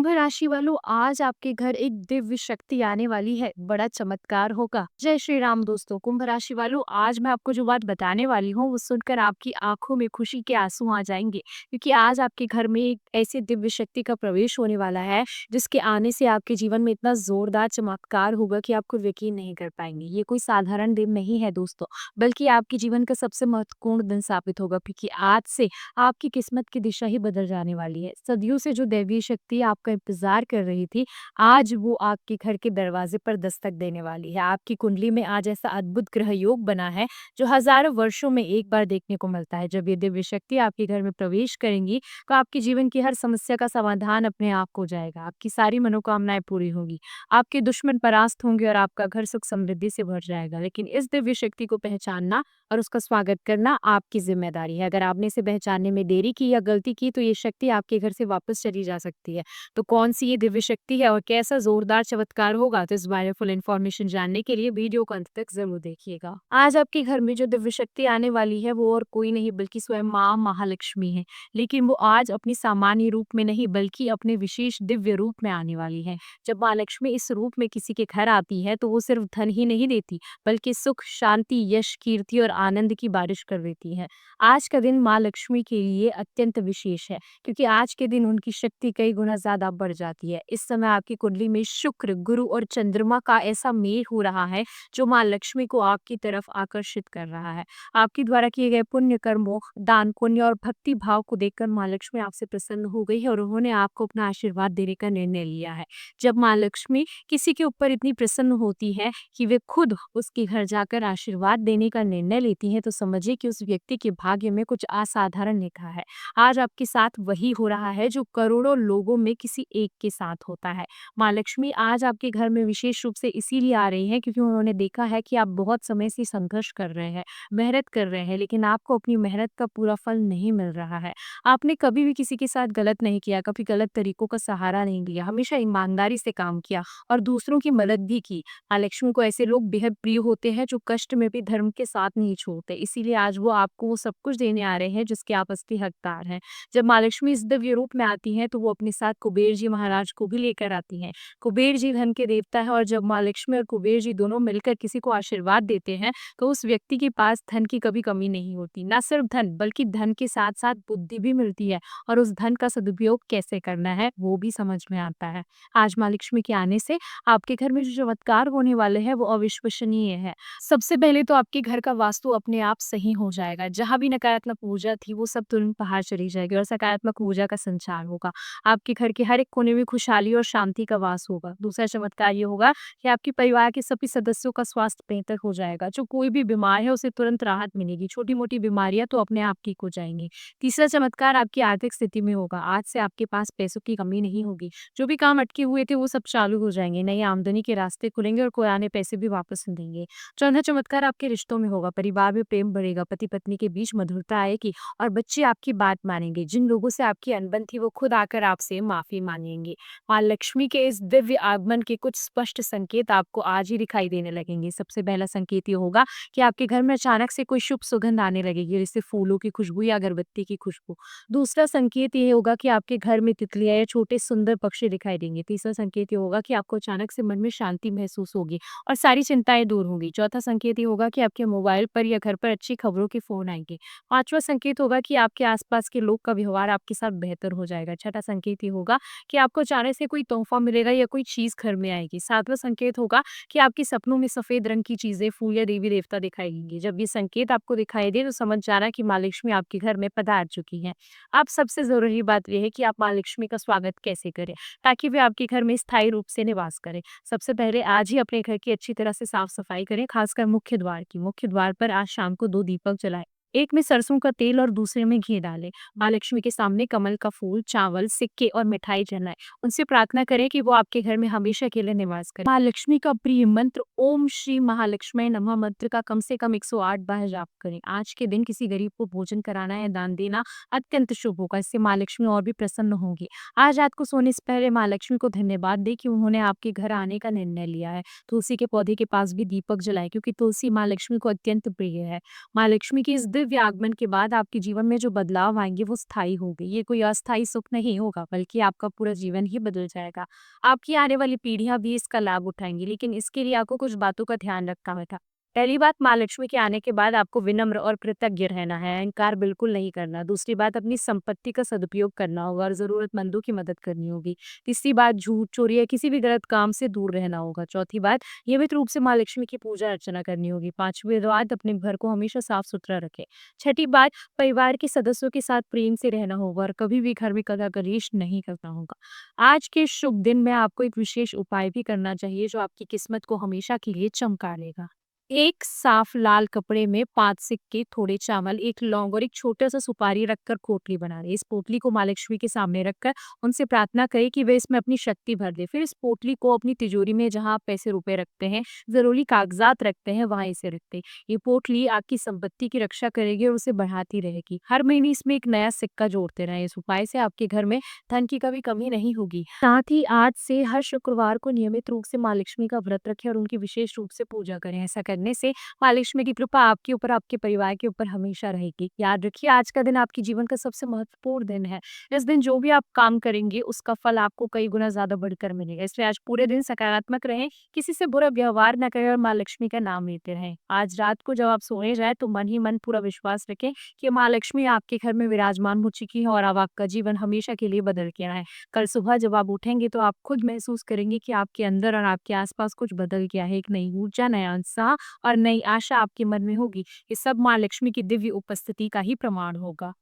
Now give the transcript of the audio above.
कुंभ राशि वालों, आज आपके घर एक दिव्य शक्ति आने वाली है। बड़ा चमत्कार होगा। जय श्री राम दोस्तों। कुंभ राशि वालों, आज मैं आपको जो बात बताने वाली हूँ वो सुनकर आपकी आंखों में खुशी के आंसू आ जाएंगे, क्योंकि आज आपके घर में एक ऐसी दिव्य शक्ति का प्रवेश होने वाला है जिसके आने से आपके जीवन में इतना जोरदार चमत्कार होगा कि आप खुद यकीन नहीं कर पाएंगे। ये कोई साधारण दिन नहीं है दोस्तों, बल्कि आपके जीवन का सबसे महत्वपूर्ण दिन साबित होगा, क्योंकि आज से आपकी किस्मत की दिशा ही बदल जाने वाली है। सदियों से जो दैवीय शक्ति आपका इंतजार कर रही थी, आज वो आपके घर के दरवाजे पर दस्तक देने वाली है। आपकी कुंडली में आज ऐसा अद्भुत ग्रह योग बना है जो हजारों वर्षों में एक बार देखने को मिलता है। जब ये दिव्य शक्ति आपके घर में प्रवेश करेंगी, तो आपके जीवन की हर समस्या का समाधान अपने आप हो जाएगा। आपकी सारी मनोकामनाएं पूरी होंगी, आपके दुश्मन परास्त होंगे और आपका घर सुख समृद्धि से भर जाएगा। लेकिन इस दिव्य शक्ति को पहचानना और उसका स्वागत करना आपकी जिम्मेदारी है। अगर आपने इसे पहचानने में देरी की या गलती की, तो ये शक्ति आपके घर से वापस चली जा सकती है। तो कौन सी ये दिव्य शक्ति है और कैसा जोरदार चमत्कार होगा, तो इस बारे में फुल इन्फॉर्मेशन जानने के लिए वीडियो को अंत तक जरूर देखिएगा। आज आपके घर में जो दिव्य शक्ति आने वाली है वो और कोई नहीं बल्कि स्वयं माँ महालक्ष्मी है। लेकिन वो आज अपनी सामान्य रूप में नहीं बल्कि अपने विशेष दिव्य रूप में आने वाली है। जब माँ लक्ष्मी इस रूप में किसी के घर आती है, तो वो सिर्फ धन ही नहीं देती, बल्कि सुख, शांति, यश, कीर्ति और आनंद की बारिश कर देती है। आज का दिन माँ लक्ष्मी के लिए अत्यंत विशेष है, क्योंकि आज के दिन उनकी शक्ति कई गुना ज्यादा बढ़ जाती है। इस समय आपकी कुंडली में शुक्र, गुरु और चंद्रमा का ऐसा मेल हो रहा है जो माँ लक्ष्मी को आपकी तरफ आकर्षित कर रहा है। आपके द्वारा किए गए पुण्य कर्मों, दान पुण्य और भक्ति भाव को देखकर माँ लक्ष्मी आपसे प्रसन्न हो गई है और उन्होंने आपको अपना आशीर्वाद देने का निर्णय लिया है। जब माँ लक्ष्मी किसी के ऊपर इतनी प्रसन्न होती है कि वे खुद उसके घर जाकर आशीर्वाद देने का निर्णय लेती हैं, तो समझिए कि उस व्यक्ति के भाग्य में कुछ असाधारण लिखा है। आज आपके साथ वही हो रहा है जो करोड़ों लोगों में किसी एक के साथ होता है। माँ लक्ष्मी आज आपके घर में विशेष रूप से इसीलिए आ रही है क्योंकि उन्होंने देखा है कि आप बहुत समय से संघर्ष कर रहे हैं, मेहनत कर रहे हैं, लेकिन आपको अपनी मेहनत का पूरा फल नहीं मिल रहा है। आपने कभी भी किसी के साथ गलत नहीं किया, कभी गलत तरीकों का सहारा नहीं लिया, हमेशा ईमानदारी से काम किया और दूसरों की मदद भी की। माँ लक्ष्मी को ऐसे लोग बेहद प्रिय होते हैं जो कष्ट में भी धर्म के साथ नहीं छोड़ते। इसीलिए आज वो आपको वो सब कुछ देने आ रहे हैं जिसके आप असली हकदार हैं। जब माँ लक्ष्मी इस दिव्य रूप में आती हैं, तो वो अपने साथ कुबेर जी महाराज को भी लेकर आती हैं। कुबेर जी धन के देवता है और जब माँ लक्ष्मी और कुबेर जी दोनों मिलकर किसी को आशीर्वाद देते हैं, तो उस व्यक्ति के पास धन की कभी कमी नहीं होती। न सिर्फ धन, बल्कि धन के साथ साथ बुद्धि भी मिलती है और उस धन का सदुपयोग कैसे करना है वो भी समझ में आता है। आज माँ लक्ष्मी के आने से आपके घर में जो चमत्कार होने वाले हैं वो अविश्वसनीय है। सबसे पहले तो आपके घर का वास्तु अपने आप सही हो जाएगा। जहाँ भी नकारात्मक ऊर्जा थी वो सब तुरंत बाहर चली जाएगी और सकारात्मक ऊर्जा का संचार होगा। आपके घर के हर एक कोने में खुशहाली और शांति का वास होगा। दूसरा चमत्कार ये होगा कि आपके परिवार के सभी सदस्यों का स्वास्थ्य बेहतर हो जाएगा। जो कोई भी बीमार है उसे तुरंत राहत मिलेगी। छोटी मोटी बीमारियां तो अपने आप ठीक हो जाएंगी। तीसरा चमत्कार आपकी आर्थिक स्थिति में होगा। आज से आपके पास पैसों की कमी नहीं होगी। जो भी काम अटके हुए थे वो सब चालू हो जाएंगे। नई आमदनी के रास्ते खुलेंगे और पुराने पैसे भी वापस मिलेंगे। चौथा चमत्कार आपके रिश्तों में होगा। परिवार में प्रेम बढ़ेगा, पति पत्नी के बीच मधुरता आएगी और बच्चे आपकी बात मानेंगे। जिन लोगों से आपकी अनबन थी वो खुद आकर आपसे माफी मांगेंगे। माँ लक्ष्मी के इस दिव्य आगमन के कुछ स्पष्ट संकेत आपको आज ही दिखाई देने लगेंगे। सबसे पहला संकेत ये होगा कि आपके घर में अचानक से कोई शुभ सुगंध आने लगेगी, जैसे फूलों की खुशबू या अगरबत्ती की खुशबू। दूसरा संकेत ये होगा कि आपके घर में तितलियां या छोटे सुंदर पक्षी दिखाई देंगे। तीसरा संकेत ये होगा कि आपको अचानक से मन में शांति महसूस होगी और सारी चिंताएं दूर होंगी। चौथा संकेत ये होगा कि आपके मोबाइल पर या घर पर अच्छी खबरों के फोन आएंगे। पांचवा संकेत होगा कि आपके आसपास के लोग का व्यवहार आपके साथ बेहतर हो जाएगा। छठा संकेत ये होगा कि आपको अचानक से कोई तोहफा मिलेगा या कोई चीज घर में आएगी। सातवां संकेत होगा कि आपके सपनों में सफेद रंग की चीजें, फूल या देवी देवता दिखाई देंगे। जब ये संकेत आपको दिखाई दे तो समझ जाना कि माँ लक्ष्मी आपके घर में पधार चुकी है। अब सबसे जरूरी बात यह है कि आप माँ लक्ष्मी का स्वागत कैसे करें ताकि वे आपके घर में स्थायी रूप से निवास करें। सबसे पहले आज ही अपने घर की अच्छी तरह से साफ सफाई करें, खासकर मुख्य द्वार की। मुख्य द्वार पर आज शाम को 2 दीपक जलाएं। एक में सरसों का तेल और दूसरे में घी डालें। माँ लक्ष्मी के सामने कमल का फूल, चावल, सिक्के और मिठाई जलाएं। उनसे प्रार्थना करें कि वो आपके घर में हमेशा के लिए निवास करें। माँ लक्ष्मी का प्रिय मंत्र ओम श्री महालक्ष्मी नमः मंत्र का कम से कम 108 बार जाप करें। आज के दिन किसी गरीब को भोजन कराना या दान देना अत्यंत शुभ होगा। इससे माँ लक्ष्मी और भी प्रसन्न होंगी। आज रात को सोने से पहले माँ लक्ष्मी को धन्यवाद दें कि उन्होंने आपके घर आने का निर्णय लिया है। तुलसी के पौधे के पास भी दीपक जलाएं, क्योंकि तुलसी माँ लक्ष्मी को अत्यंत प्रिय है। माँ लक्ष्मी की इस दिव्य दिव्य आगमन के बाद आपके जीवन में जो बदलाव आएँगे वो स्थायी होंगे। ये कोई अस्थायी सुख नहीं होगा, बल्कि आपका पूरा जीवन ही बदल जाएगा। आपकी आने वाली पीढ़ियाँ भी इसका लाभ उठाएँगी, लेकिन इसके लिए आपको कुछ बातों का ध्यान रखना होगा। पहली बात, माँ लक्ष्मी के आने के बाद आपको विनम्र और कृतज्ञ रहना है, अहंकार बिल्कुल नहीं करना। दूसरी बात, अपनी संपत्ति का सदुपयोग करना होगा और ज़रूरतमंदों की मदद करनी होगी। तीसरी बात, झूठ, चोरी या किसी भी गलत काम से दूर रहना होगा। चौथी बात, नियमित रूप से माँ लक्ष्मी की पूजा अर्चना करनी होगी। पाँचवीं बात, अपने घर को हमेशा साफ-सुथरा रखें। छठी बात, परिवार के सदस्यों के साथ प्रेम से रहना होगा और कभी भी घर में कलह-कलेश नहीं करना होगा। आज के शुभ दिन में आपको एक विशेष उपाय भी करना चाहिए, जो आपकी किस्मत को हमेशा के लिए चमका देगा। एक साफ लाल कपड़े में 5 सिक्के, थोड़े चावल, 1 लौंग और एक छोटा-सा सुपारी रखकर पोटली बना लें। इस पोटली को माँ लक्ष्मी के सामने रखकर उनसे प्रार्थना करें कि वे इसमें अपनी शक्ति भर दें। फिर इस पोटली को अपनी तिजोरी में, जहाँ आप पैसे-रुपए रखते हैं, ज़रूरी कागज़ात रखते हैं, वहाँ इसे रख दें। ये पोटली आपकी संपत्ति की रक्षा करेगी और उसे बढ़ाती रहेगी। हर महीने इसमें एक नया सिक्का जोड़ते रहें। इस उपाय से आपके घर में धन की कभी कमी नहीं होगी। साथ ही आज से हर शुक्रवार को नियमित रूप से माँ लक्ष्मी का व्रत रखें और उनकी विशेष रूप से पूजा करें। ऐसा करने से माँ लक्ष्मी की कृपा आपके ऊपर, आपके परिवार के ऊपर हमेशा रहेगी। याद रखिए, आज का दिन आपके जीवन का सबसे महत्वपूर्ण दिन है। इस दिन जो भी आप काम करेंगे, उसका फल आपको कई गुना ज्यादा बढ़कर मिलेगा। इसलिए आज पूरे दिन सकारात्मक रहें, किसी से बुरा व्यवहार न करें और माँ लक्ष्मी का नाम लेते रहें। आज रात को जब आप सोने जाए तो मन ही मन पूरा विश्वास रखें कि माँ लक्ष्मी आपके घर में विराजमान हो चुकी है और अब आपका जीवन हमेशा के लिए बदल के आए। कल सुबह जब आप उठेंगे तो आप खुद महसूस करेंगे कि आपके अंदर और आपके आसपास कुछ बदल गया है। एक नई ऊर्जा, नया उत्साह और नई आशा आपके मन में होगी। ये सब माँ लक्ष्मी की दिव्य उपस्थिति का ही प्रमाण होगा।